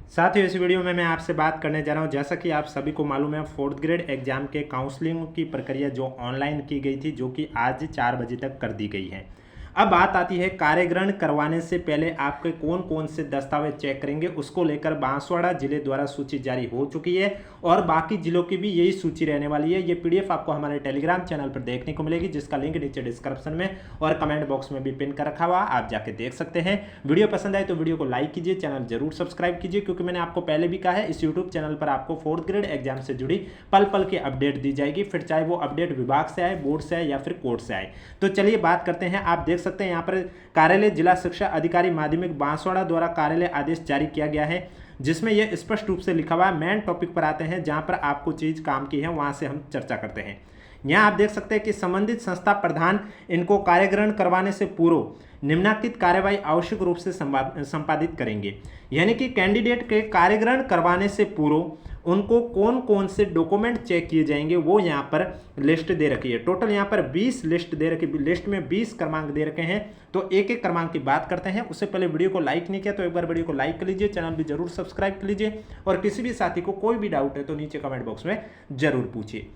साथ ही इस वीडियो में मैं आपसे बात करने जा रहा हूं, जैसा कि आप सभी को मालूम है, फोर्थ ग्रेड एग्जाम के काउंसलिंग की प्रक्रिया जो ऑनलाइन की गई थी, जो कि आज 4 बजे तक कर दी गई है। अब बात आती है कार्यग्रहण करवाने से पहले आपके कौन कौन से दस्तावेज चेक करेंगे, उसको लेकर बांसवाड़ा जिले द्वारा सूची जारी हो चुकी है और बाकी जिलों की भी यही सूची रहने वाली है। ये पीडीएफ आपको हमारे टेलीग्राम चैनल पर देखने को मिलेगी, जिसका लिंक नीचे डिस्क्रिप्शन में और कमेंट बॉक्स में भी पिन कर रखा हुआ, आप जाके देख सकते हैं। वीडियो पसंद आए तो वीडियो को लाइक कीजिए, चैनल जरूर सब्सक्राइब कीजिए, क्योंकि मैंने आपको पहले भी कहा है, इस यूट्यूब चैनल पर आपको फोर्थ ग्रेड एग्जाम से जुड़ी पल पल की अपडेट दी जाएगी, फिर चाहे वो अपडेट विभाग से आए, बोर्ड से आए या फिर कोर्ट से आए। तो चलिए बात करते हैं। आप देख सकते हैं यहाँ पर कार्यालय जिला शिक्षा अधिकारी माध्यमिक बांसवाड़ा द्वारा कार्यालय आदेश जारी किया गया है, जिसमें यह स्पष्ट रूप से लिखा हुआ है। मेन टॉपिक पर आते हैं, जहां पर आपको चीज काम की है वहां से हम चर्चा करते हैं। यहाँ आप देख सकते हैं कि संबंधित संस्था प्रधान इनको कार्यग्रहण करवाने से पूर्व निम्नलिखित कार्यवाही आवश्यक रूप से संपादित करेंगे। यानी कि कैंडिडेट के कार्यग्रहण करवाने से पूर्व उनको कौन कौन से डॉक्यूमेंट चेक किए जाएंगे, वो यहाँ पर लिस्ट दे रखी है। टोटल यहाँ पर 20 लिस्ट दे रखी, लिस्ट में 20 क्रमांक दे रखे हैं। तो एक एक क्रमांक की बात करते हैं। उससे पहले वीडियो को लाइक नहीं किया तो एक बार वीडियो को लाइक कर लीजिए, चैनल भी जरूर सब्सक्राइब कर लीजिए और किसी भी साथी को कोई भी डाउट है तो नीचे कमेंट बॉक्स में जरूर पूछिए।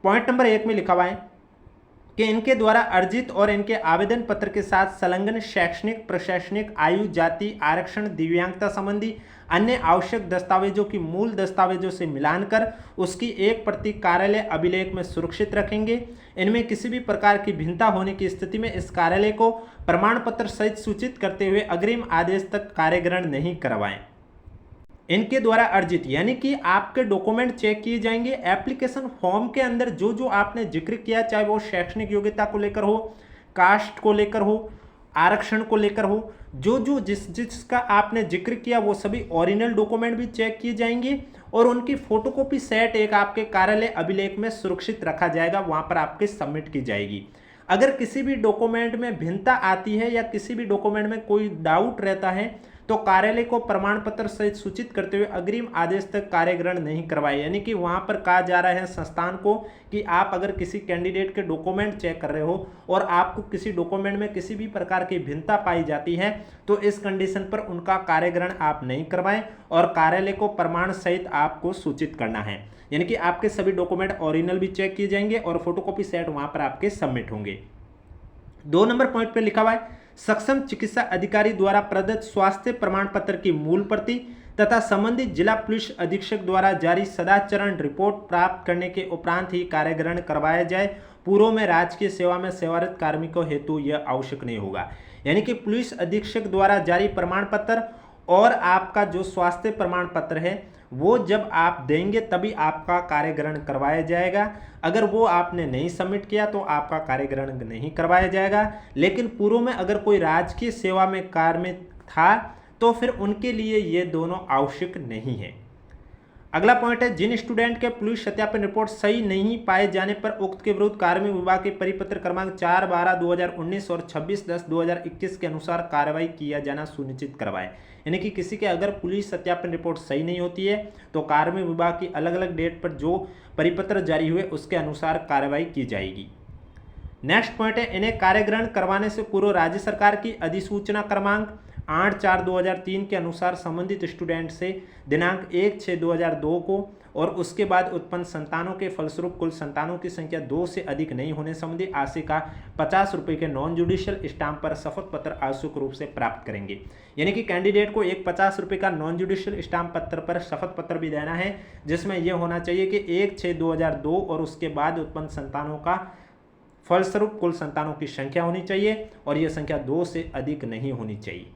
पॉइंट नंबर 1 में लिखा हुआ है कि इनके द्वारा अर्जित और इनके आवेदन पत्र के साथ संलग्न शैक्षणिक, प्रशासनिक, आयु, जाति, आरक्षण, दिव्यांगता संबंधी अन्य आवश्यक दस्तावेजों की मूल दस्तावेजों से मिलान कर उसकी एक प्रति कार्यालय अभिलेख में सुरक्षित रखेंगे। इनमें किसी भी प्रकार की भिन्नता होने की स्थिति में इस कार्यालय को प्रमाण पत्र सहित सूचित करते हुए अग्रिम आदेश तक कार्यग्रहण नहीं करवाएं। इनके द्वारा अर्जित यानी कि आपके डॉक्यूमेंट चेक किए जाएंगे। एप्लीकेशन फॉर्म के अंदर जो जो आपने जिक्र किया, चाहे वो शैक्षणिक योग्यता को लेकर हो, कास्ट को लेकर हो, आरक्षण को लेकर हो, जो जो जिसका आपने जिक्र किया, वो सभी ओरिजिनल डॉक्यूमेंट भी चेक किए जाएंगे और उनकी फोटोकॉपी सेट एक आपके कार्यालय अभिलेख में सुरक्षित रखा जाएगा, वहां पर आपके सबमिट की जाएगी। अगर किसी भी डॉक्यूमेंट में भिन्नता आती है या किसी भी डॉक्यूमेंट में कोई डाउट रहता है तो कार्यालय को प्रमाण पत्र सहित सूचित करते हुए अग्रिम आदेश तक कार्यग्रहण नहीं करवाए। यानी कि वहां पर कहा जा रहा है संस्थान को कि आप अगर किसी कैंडिडेट के डॉक्यूमेंट चेक कर रहे हो और आपको किसी डॉक्यूमेंट में किसी भी प्रकार की भिन्नता पाई जाती है तो इस कंडीशन पर उनका कार्यग्रहण आप नहीं करवाएं और कार्यालय को प्रमाण सहित आपको सूचित करना है। यानी कि आपके सभी डॉक्यूमेंट ओरिजिनल भी चेक किए जाएंगे और फोटोकॉपी सेट वहां पर आपके सबमिट होंगे। 2 नंबर पॉइंट पे लिखा हुआ है, सक्षम चिकित्सा अधिकारी द्वारा प्रदत्त स्वास्थ्य प्रमाण पत्र की मूल प्रति तथा संबंधित जिला पुलिस अधीक्षक द्वारा जारी सदाचरण रिपोर्ट प्राप्त करने के उपरांत ही कार्यग्रहण करवाया जाए। पूर्व में राजकीय सेवा में सेवारत कार्मिकों हेतु यह आवश्यक नहीं होगा। यानी कि पुलिस अधीक्षक द्वारा जारी प्रमाण पत्र और आपका जो स्वास्थ्य प्रमाण पत्र है वो जब आप देंगे तभी आपका कार्यग्रहण करवाया जाएगा। अगर वो आपने नहीं सबमिट किया तो आपका कार्यग्रहण नहीं करवाया जाएगा। लेकिन पूर्व में अगर कोई राजकीय सेवा में कार्य में था तो फिर उनके लिए ये दोनों आवश्यक नहीं है। अगला पॉइंट है, जिन स्टूडेंट के पुलिस सत्यापन रिपोर्ट सही नहीं पाए जाने पर उक्त के विरुद्ध कार्मिक विभाग के परिपत्र क्रमांक 4/12/2019 और 26/10/2021 के अनुसार कार्रवाई किया जाना सुनिश्चित करवाएं। यानी कि किसी के अगर पुलिस सत्यापन रिपोर्ट सही नहीं होती है तो कार्मिक विभाग की अलग अलग डेट पर जो परिपत्र जारी हुए उसके अनुसार कार्रवाई की जाएगी। नेक्स्ट पॉइंट है, इन्हें कार्यग्रहण करवाने से पूर्व राज्य सरकार की अधिसूचना क्रमांक 8/4/2003 के अनुसार संबंधित स्टूडेंट से दिनांक 1/6/2002 को और उसके बाद उत्पन्न संतानों के फलस्वरूप कुल संतानों की संख्या 2 से अधिक नहीं होने संबंधी आशय का 50 रुपये के नॉन जुडिशियल स्टाम्प पर शपथ पत्र आवश्यक रूप से प्राप्त करेंगे। यानी कि कैंडिडेट को एक 50 रुपये का नॉन जुडिशियल स्टाम्प पत्र पर शपथ पत्र भी देना है, जिसमें यह होना चाहिए कि 1/6/2002 और उसके बाद उत्पन्न संतानों का फलस्वरूप कुल संतानों की संख्या होनी चाहिए और यह संख्या 2 से अधिक नहीं होनी चाहिए।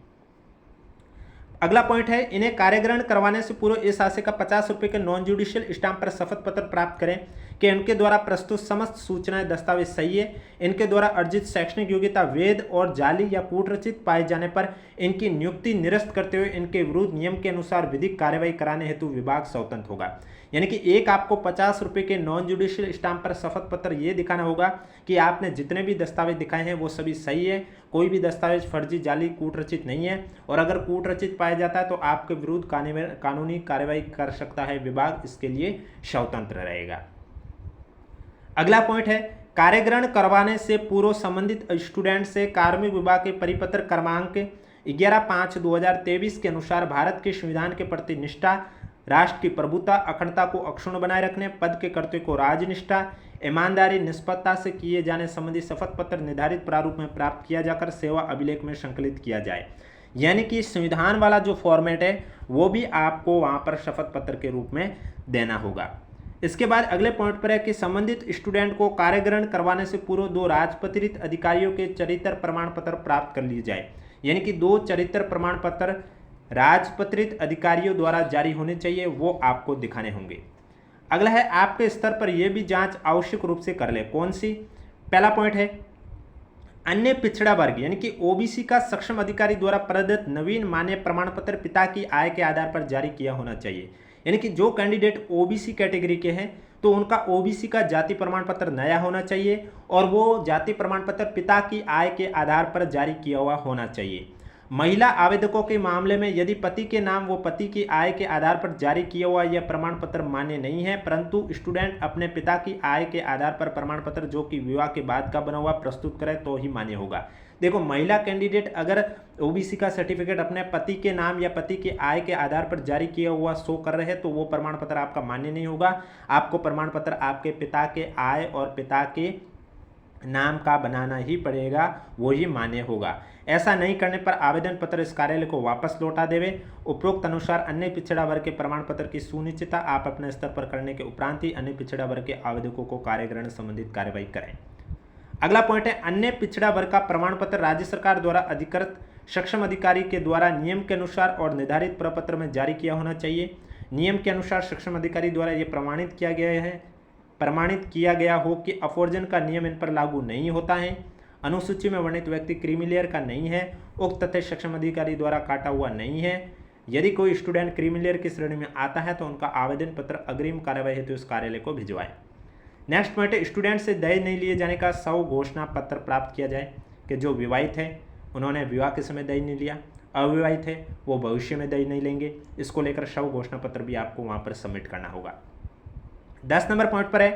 अगला पॉइंट है, इन्हें कार्यग्रहण करवाने से पूर्व इस आशय का 50 रुपये के नॉन जुडिशियल स्टाम्प पर शपथ पत्र प्राप्त करें कि इनके द्वारा प्रस्तुत समस्त सूचनाएं दस्तावेज सही है। इनके द्वारा अर्जित शैक्षणिक योग्यता वैध और जाली या कूटरचित पाए जाने पर इनकी नियुक्ति निरस्त करते हुए इनके विरुद्ध नियम के अनुसार विधिक कार्यवाही कराने हेतु विभाग स्वतंत्र होगा। यानी कि एक आपको 50 रुपये के नॉन जुडिशियल स्टाम्प पर शपथ पत्र ये दिखाना होगा कि आपने जितने भी दस्तावेज दिखाए हैं वो सभी सही है, कोई भी दस्तावेज फर्जी, जाली, कूटरचित नहीं है और अगर कूटरचित पाया जाता है तो आपके विरुद्ध कानूनी कार्रवाई कर सकता है विभाग, इसके लिए स्वतंत्र रहेगा। अगला पॉइंट है, कार्यग्रहण करवाने से पूर्व संबंधित स्टूडेंट से कार्मिक विभाग के परिपत्र क्रमांक 11/5/2023 के अनुसार भारत के संविधान के प्रति निष्ठा, राष्ट्र की प्रभुता अखंडता को अक्षुण्ण बनाए रखने, पद के कर्तव्य को राजनिष्ठा, ईमानदारी निष्पक्षता से किए जाने संबंधी शपथ पत्र निर्धारित प्रारूप में प्राप्त किया जाकर सेवा अभिलेख में संकलित किया जाए। यानी कि संविधान वाला जो फॉर्मेट है वो भी आपको वहाँ पर शपथ पत्र के रूप में देना होगा। इसके बाद अगले पॉइंट पर है कि संबंधित स्टूडेंट को कार्य ग्रहण करवाने से पूर्व 2 राजपत्रित अधिकारियों के चरित्र प्रमाण पत्र प्राप्त कर लिए जाए। यानी कि 2 चरित्र प्रमाण पत्र राजपत्रित अधिकारियों द्वारा जारी होने चाहिए, वो आपको दिखाने होंगे। अगला है आपके स्तर पर यह भी जांच आवश्यक रूप से कर ले। कौन सी? पहला पॉइंट है अन्य पिछड़ा वर्ग यानी कि ओबीसी का सक्षम अधिकारी द्वारा प्रदत्त नवीन मान्य प्रमाण पत्र पिता की आय के आधार पर जारी किया होना चाहिए। यानी कि जो कैंडिडेट ओबीसी कैटेगरी के हैं तो उनका ओबीसी का जाति प्रमाण पत्र नया होना चाहिए और वो जाति प्रमाण पत्र पिता की आय के आधार पर जारी किया हुआ होना चाहिए। महिला आवेदकों के मामले में यदि पति के नाम वो पति की आय के आधार पर जारी किया हुआ यह प्रमाण पत्र मान्य नहीं है, परंतु स्टूडेंट अपने पिता की आय के आधार पर प्रमाण पत्र जो कि विवाह के बाद का बना हुआ प्रस्तुत करे तो ही मान्य होगा। देखो, महिला कैंडिडेट अगर ओबीसी का सर्टिफिकेट अपने पति के नाम या पति की आय के आधार पर जारी किया हुआ शो कर रहे हैं तो वो प्रमाण पत्र आपका मान्य नहीं होगा। आपको प्रमाण पत्र आपके पिता के आय और पिता के नाम का बनाना ही पड़ेगा, वो ही मान्य होगा। ऐसा नहीं करने पर आवेदन पत्र इस कार्यालय को वापस लौटा देवे। उपरोक्त अनुसार अन्य पिछड़ा वर्ग के प्रमाण पत्र की सुनिश्चितता आप अपने स्तर पर करने के उपरांत ही अन्य पिछड़ा वर्ग के आवेदकों को कार्य ग्रहण संबंधित कार्रवाई करें। अगला पॉइंट है अन्य पिछड़ा वर्ग का प्रमाण पत्र राज्य सरकार द्वारा अधिकृत सक्षम अधिकारी के द्वारा नियम के अनुसार और निर्धारित प्रपत्र में जारी किया होना चाहिए। नियम के अनुसार सक्षम अधिकारी द्वारा ये प्रमाणित किया गया हो कि अपवर्जन का नियम इन पर लागू नहीं होता है, अनुसूची में वर्णित व्यक्ति क्रीमी लेयर का नहीं है, उक्त तथ्य सक्षम अधिकारी द्वारा काटा हुआ नहीं है। यदि कोई स्टूडेंट क्रीमी लेयर की श्रेणी में आता है तो उनका आवेदन पत्र अग्रिम कार्रवाई हेतु इस कार्यालय को भिजवाएं। नेक्स्ट पॉइंट है स्टूडेंट से दहेज नहीं लिए जाने का स्व घोषणा पत्र प्राप्त किया जाए कि जो विवाहित है उन्होंने विवाह के समय दहेज नहीं लिया, अविवाहित है वो भविष्य में दहेज नहीं लेंगे। इसको लेकर स्व घोषणा पत्र भी आपको वहाँ पर सबमिट करना होगा। 10 नंबर पॉइंट पर है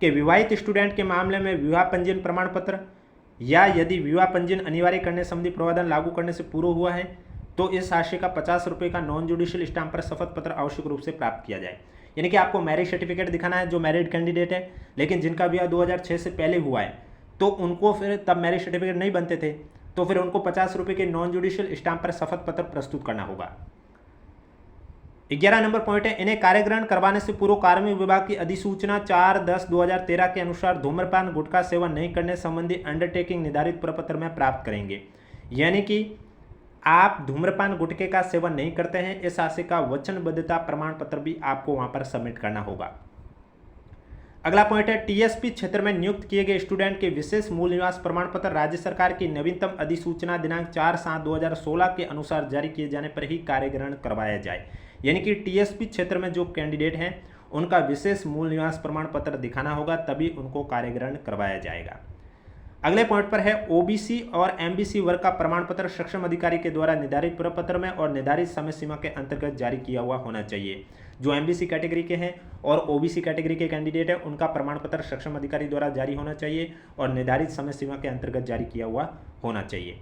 कि विवाहित स्टूडेंट के मामले में विवाह पंजीयन प्रमाण पत्र या यदि विवाह पंजीयन अनिवार्य करने संबंधी प्रावधान लागू करने से पूर्व हुआ है तो इस राशि का 50 रुपये का नॉन जुडिशियल स्टाम्प पर शपथ पत्र आवश्यक रूप से प्राप्त किया जाए। यानी कि आपको मैरिज सर्टिफिकेट दिखाना है जो मैरिड कैंडिडेट है, लेकिन जिनका विवाह 2006 से पहले हुआ है तो उनको फिर तब मैरिज सर्टिफिकेट नहीं बनते थे तो फिर उनको 50 रुपये के नॉन जुडिशियल स्टाम्प पर शपथ पत्र प्रस्तुत करना होगा। 11 नंबर पॉइंट है इन्हें कार्यग्रहण करवाने से पूर्व कार्मिक विभाग की अधिसूचना 4/10/2013 के अनुसार धूम्रपान गुटखा सेवन नहीं करने संबंधी अंडरटेकिंग निर्धारित प्रपत्र में प्राप्त करेंगे। यानी कि आप धूम्रपान गुटखे का सेवन नहीं करते हैं, इस आशय का वचनबद्धता प्रमाण पत्र भी आपको वहां पर सबमिट करना होगा। अगला पॉइंट है टीएसपी क्षेत्र में नियुक्त किए गए स्टूडेंट के विशेष मूल निवास प्रमाण पत्र राज्य सरकार की नवीनतम अधिसूचना दिनांक 4/7/2016 के अनुसार जारी किए जाने पर ही कार्यग्रहण करवाया जाए। यानी कि टीएसपी क्षेत्र में जो कैंडिडेट हैं उनका विशेष मूल निवास प्रमाण पत्र दिखाना होगा, तभी उनको कार्यग्रहण करवाया जाएगा। अगले पॉइंट पर है ओबीसी और एमबीसी वर्ग का प्रमाण पत्र सक्षम अधिकारी के द्वारा निर्धारित प्रपत्र में और निर्धारित समय सीमा के अंतर्गत जारी किया हुआ होना चाहिए। जो एमबीसी कैटेगरी के हैं और ओबीसी कैटेगरी के कैंडिडेट हैं उनका प्रमाण पत्र सक्षम अधिकारी द्वारा जारी होना चाहिए और निर्धारित समय सीमा के अंतर्गत जारी किया हुआ होना चाहिए।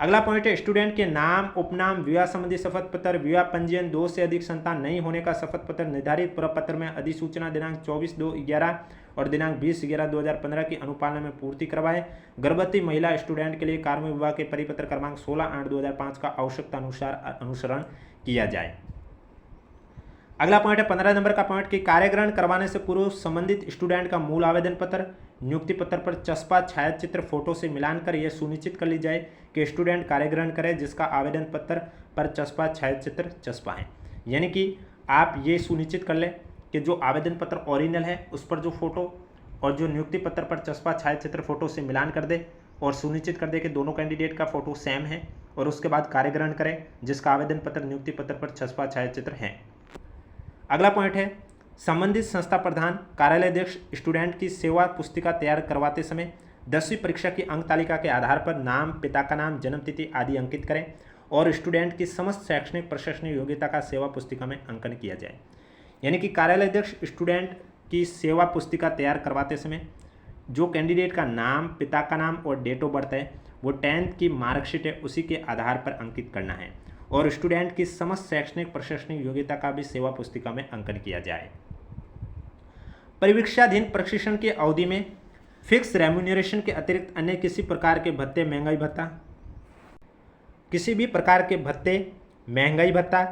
अगला पॉइंट है स्टूडेंट के नाम, उपनाम, विवाह संबंधी शपथ पत्र, विवाह पंजीयन, 2 से अधिक संतान नहीं होने का शपथ पत्र निर्धारित प्रपत्र में अधिसूचना दिनांक 24/2/11 और दिनांक 20/11/2015 की अनुपालना में पूर्ति करवाएं। गर्भवती महिला स्टूडेंट के लिए कार्मिक विभाग के परिपत्र क्रमांक 16/8/2005 का आवश्यकता अनुसार अनुसरण किया जाए। अगला पॉइंट है 15 नंबर का पॉइंट कि कार्यग्रहण करवाने से पूर्व संबंधित स्टूडेंट का मूल आवेदन पत्र नियुक्ति पत्र पर चस्पा छायाचित्र फोटो से मिलान कर यह सुनिश्चित कर ली जाए कि स्टूडेंट कार्यग्रहण करे जिसका आवेदन पत्र पर चस्पा छायाचित्र चस्पा है। यानी कि आप ये सुनिश्चित कर लें कि जो आवेदन पत्र ओरिजिनल है उस पर जो फोटो और जो नियुक्ति पत्र पर चस्पा छायाचित्र फोटो से मिलान कर दे और सुनिश्चित कर दे कि दोनों कैंडिडेट का फोटो सेम है और उसके बाद कार्यग्रहण करें जिसका आवेदन पत्र नियुक्ति पत्र पर चस्पा छायाचित्र है। अगला पॉइंट है संबंधित संस्था प्रधान, कार्यालय अध्यक्ष स्टूडेंट की सेवा पुस्तिका तैयार करवाते समय 10वीं परीक्षा की अंक तालिका के आधार पर नाम, पिता का नाम, जन्मतिथि आदि अंकित करें और स्टूडेंट की समस्त शैक्षणिक प्रशासनिक योग्यता का सेवा पुस्तिका में अंकन किया जाए। यानी कि कार्यालय अध्यक्ष स्टूडेंट की सेवा पुस्तिका तैयार करवाते समय जो कैंडिडेट का नाम, पिता का नाम और डेट ऑफ बर्थ है वो 10th की मार्कशीट है उसी के आधार पर अंकित करना है और स्टूडेंट की समस्त शैक्षणिक प्रशासनिक योग्यता का भी सेवा पुस्तिका में अंकन किया जाए। परिवीक्षाधीन प्रशिक्षण की अवधि में फिक्स रेम्यूनरेशन के अतिरिक्त अन्य किसी प्रकार के भत्ते, महंगाई भत्ता, किसी भी प्रकार के भत्ते, महंगाई भत्ता,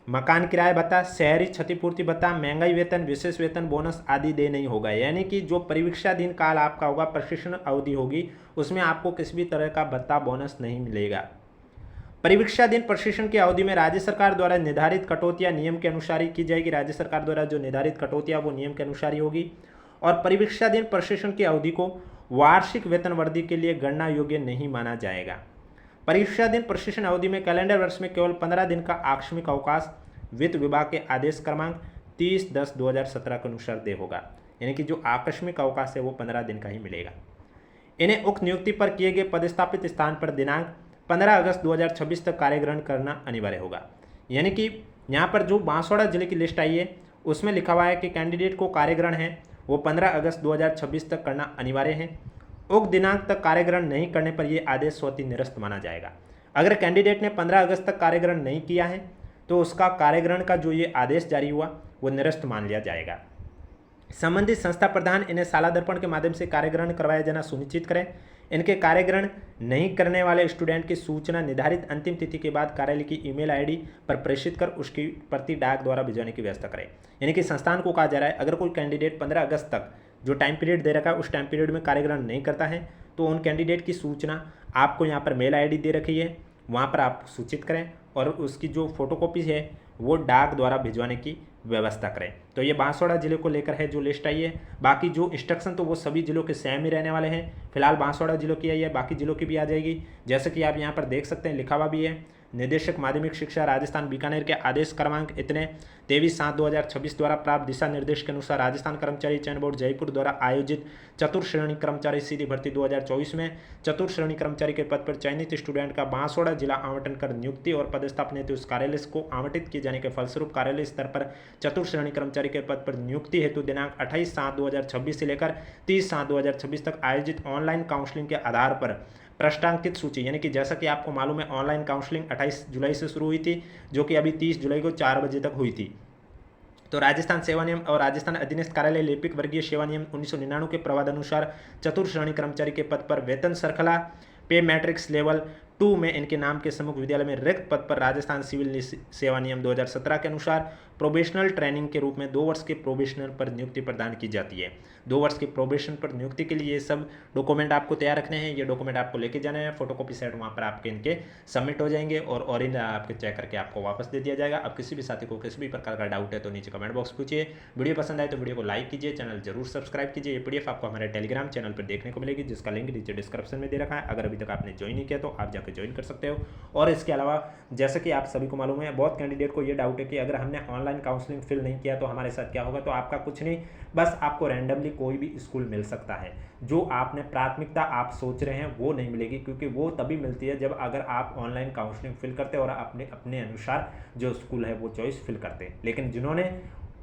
मकान किराया भत्ता, शहरी क्षतिपूर्ति भत्ता, महंगाई वेतन, विशेष वेतन, बोनस आदि दे नहीं होगा। यानी कि जो परिवीक्षाधीन काल आपका होगा, प्रशिक्षण अवधि होगी, उसमें आपको किसी भी तरह का भत्ता, बोनस नहीं मिलेगा। परिवीक्षाधीन प्रशिक्षण की अवधि में राज्य सरकार द्वारा निर्धारित कटौतियां नियम के अनुसार ही की जाएगी। राज्य सरकार द्वारा जो निर्धारित कटौतियां वो नियम के अनुसार ही होगी। और परिवीक्षाधीन प्रशिक्षण की अवधि को वार्षिक वेतन वृद्धि के लिए गणना योग्य नहीं माना जाएगा। परीक्षाधीन प्रशिक्षण अवधि में कैलेंडर वर्ष में केवल 15 दिन का आकस्मिक अवकाश वित्त विभाग के आदेश क्रमांक 30/10/2017 के अनुसार दे होगा। यानी कि जो आकस्मिक अवकाश है वो 15 दिन का ही मिलेगा। इन्हें उक्त नियुक्ति पर किए गए पदस्थापित स्थान पर दिनांक 15 अगस्त 2026 तक कार्य ग्रहण करना अनिवार्य होगा। यानी कि यहाँ पर जो बांसवाड़ा जिले की लिस्ट आई है उसमें लिखा हुआ है कि कैंडिडेट को कार्य ग्रहण है वो 15 अगस्त 2026 तक करना अनिवार्य है। उक्त दिनांक तक कार्य ग्रहण नहीं करने पर यह आदेश स्वतः निरस्त माना जाएगा। अगर कैंडिडेट ने 15 अगस्त तक कार्य ग्रहण नहीं किया है तो उसका कार्य ग्रहण का जो ये आदेश जारी हुआ वो निरस्त मान लिया जाएगा। संबंधित संस्था प्रधान इन्हें शाला दर्पण के माध्यम से कार्य ग्रहण करवाया जाना सुनिश्चित करें। इनके कार्य ग्रहण नहीं करने वाले स्टूडेंट की सूचना निर्धारित अंतिम तिथि के बाद कार्यालय की ईमेल आईडी पर प्रेषित कर उसकी प्रति डाक द्वारा भिजवाने की व्यवस्था करें। यानी कि संस्थान को कहा जा रहा है अगर कोई कैंडिडेट 15 अगस्त तक जो टाइम पीरियड दे रखा है उस टाइम पीरियड में कार्य ग्रहण नहीं करता है तो उन कैंडिडेट की सूचना आपको यहाँ पर मेल आईडी दे रखी है, वहाँ पर आप सूचित करें और उसकी जो फोटोकॉपी है वो डाक द्वारा भिजवाने की व्यवस्था करें। तो ये बांसवाड़ा जिले को लेकर है जो लिस्ट आई है। बाकी जो इंस्ट्रक्शन तो वो सभी जिलों के सेम ही रहने वाले हैं। फिलहाल बांसवाड़ा जिलों की आई है, बाकी जिलों की भी आ जाएगी। जैसे कि आप यहाँ पर देख सकते हैं लिखा हुआ भी है, निदेशक माध्यमिक शिक्षा राजस्थान बीकानेर के आदेश क्रमांक इतने 23/7/2026 द्वारा प्राप्त दिशा निर्देश के अनुसार राजस्थान कर्मचारी चयन बोर्ड जयपुर द्वारा आयोजित चतुर्श्रेणी कर्मचारी सीधी भर्ती 2024 में चतुर्श्रेणी कर्मचारी के पद पर चयनित स्टूडेंट का बांसवाड़ा जिला आवंटन कर नियुक्ति और पदस्थापन हेतु उस कार्यालय को आवंटित किए जाने के फलस्वरूप कार्यालय स्तर पर चतुर्श्रेणी कर्मचारी के पद पर नियुक्ति हेतु दिनांक 28/7/2026 से लेकर 30/7/2026 तक आयोजित ऑनलाइन काउंसलिंग के आधार पर प्रश्नांकित सूची, यानी कि जैसा कि आपको मालूम है ऑनलाइन काउंसलिंग 28 जुलाई से शुरू हुई थी जो कि अभी 30 जुलाई को 4 बजे तक हुई थी। तो राजस्थान सेवा नियम और राजस्थान अधीनस्थ कार्यालय लिपिक वर्गीय सेवा नियम 1999 के प्रावधानुसार चतुर्श्रेणी कर्मचारी के पद पर वेतन श्रृंखला पे मैट्रिक्स लेवल 2 में इनके नाम के सम्मुख विद्यालय में रिक्त पद पर राजस्थान सिविल सेवा नियम 2017 के अनुसार प्रोबेशनल ट्रेनिंग के रूप में 2 वर्ष के प्रोबेशनल पर नियुक्ति प्रदान की जाती है। 2 वर्ष के प्रोबेशन पर नियुक्ति के लिए ये सब डॉक्यूमेंट आपको तैयार रखने हैं। ये डॉक्यूमेंट आपको लेके जाने हैं, फोटोकॉपी सेट वहाँ पर आपके इनके सबमिट हो जाएंगे और ओरिजिनल आपके चेक करके आपको वापस दे दिया जाएगा। अब किसी भी साथी को किसी भी प्रकार का डाउट है तो नीचे कमेंट बॉक्स पूछिए। वीडियो पसंद आए तो वीडियो को लाइक कीजिए, चैनल जरूर सब्सक्राइब कीजिए। ये PDF आपको हमारे टेलीग्राम चैनल पर देखने को मिलेगी जिसका लिंक नीचे डिस्क्रिप्शन में दे रखा है। अगर अभी तक आपने ज्वाइन नहीं किया तो आप जाकर ज्वाइन कर सकते हो। और इसके अलावा जैसे कि आप सभी को मालूम है बहुत कैंडिडेट को ये डाउट है कि अगर हमने ऑनलाइन काउंसलिंग फिल नहीं किया तो हमारे साथ क्या होगा। तो आपका कुछ नहीं, बस आपको रैंडमली कोई भी स्कूल मिल सकता है। जो आपने प्राथमिकता आप सोच रहे हैं वो नहीं मिलेगी, क्योंकि वो तभी मिलती है जब अगर आप ऑनलाइन काउंसलिंग फिल करते हैं और अपने अनुसार जो स्कूल है वो चॉइस फिल करते हैं। लेकिन जिन्होंने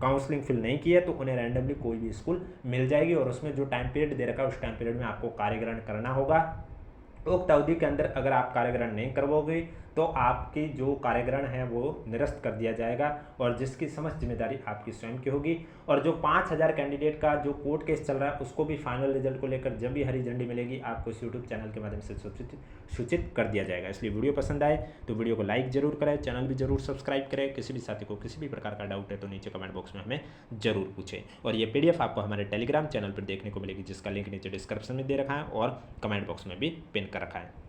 काउंसलिंग फिल नहीं किया तो उन्हें रैंडमली कोई भी स्कूल मिल जाएगी और उसमें जो टाइम पीरियड दे रखा है उस टाइम पीरियड में आपको कार्य ग्रहण करना होगा। उक्त अवधि के अंदर अगर आप कार्य ग्रहण नहीं करवाओगे तो आपकी जो कार्य ग्रहण है वो निरस्त कर दिया जाएगा और जिसकी समस्त जिम्मेदारी आपकी स्वयं की होगी। और जो 5000 कैंडिडेट का जो कोर्ट केस चल रहा है उसको भी फाइनल रिजल्ट को लेकर जब भी हरी झंडी मिलेगी आपको इस यूट्यूब चैनल के माध्यम से सूचित कर दिया जाएगा। इसलिए वीडियो पसंद आए तो वीडियो को लाइक जरूर करें, चैनल भी जरूर सब्सक्राइब करें। किसी भी साथी को किसी भी प्रकार का डाउट है तो नीचे कमेंट बॉक्स में हमें जरूर पूछें। और ये PDF आपको हमारे टेलीग्राम चैनल पर देखने को मिलेगी जिसका लिंक नीचे डिस्क्रिप्शन में दे रखा है और कमेंट बॉक्स में भी पिन कर रखा है।